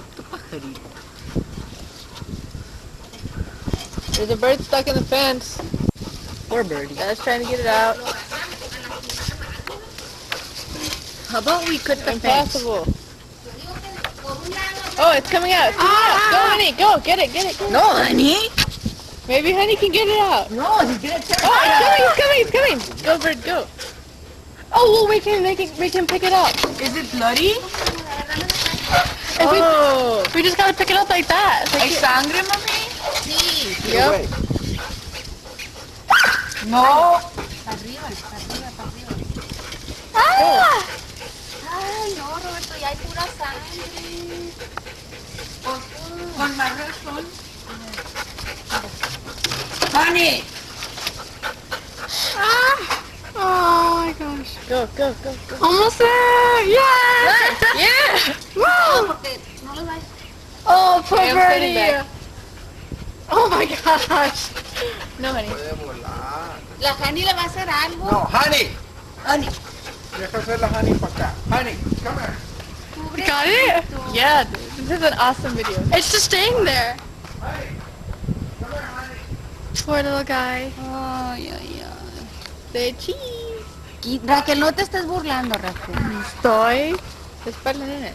Pobrecito pajarito. There's a bird stuck in the fence. Poor birdie. Guys trying to get it out. How about we cut the fence? Impossible. Oh, it's coming out. It's coming out. Go, honey. Go. Get it. Get it. Get it. No, honey. Maybe honey can get it out. No, he's gonna tear it Oh, out. it's coming. It's coming. It's coming. Go, bird. Go. Oh, well, we can pick it up. Is it bloody? If Oh. we just gotta pick it up like that. ¿Hay sangre, mami? Sí. Yep. No. Para arriba, para arriba, para arriba. Ah! Ay, no, Roberto, ya hay pura sangre. Con más razón. Honey. Oh my gosh. Go, go, go, go. Almost there! Yeah! Yeah! Woo! Porque no los vais. Oh, poor Okay, I'm standing birdie! back. Oh my gosh! No, honey. Puede volar. La Jani le va a hacer algo. No, honey. Honey. Deja hacer la honey para acá. Honey, come here. Pobre Got it? Yeah, dude. This is an awesome video. It's just staying there. Honey. Come here, honey. Poor little guy. Ay, ay, ay. Say cheese. Raquel, no te estés burlando, Raquel. Estoy. Just put it in it.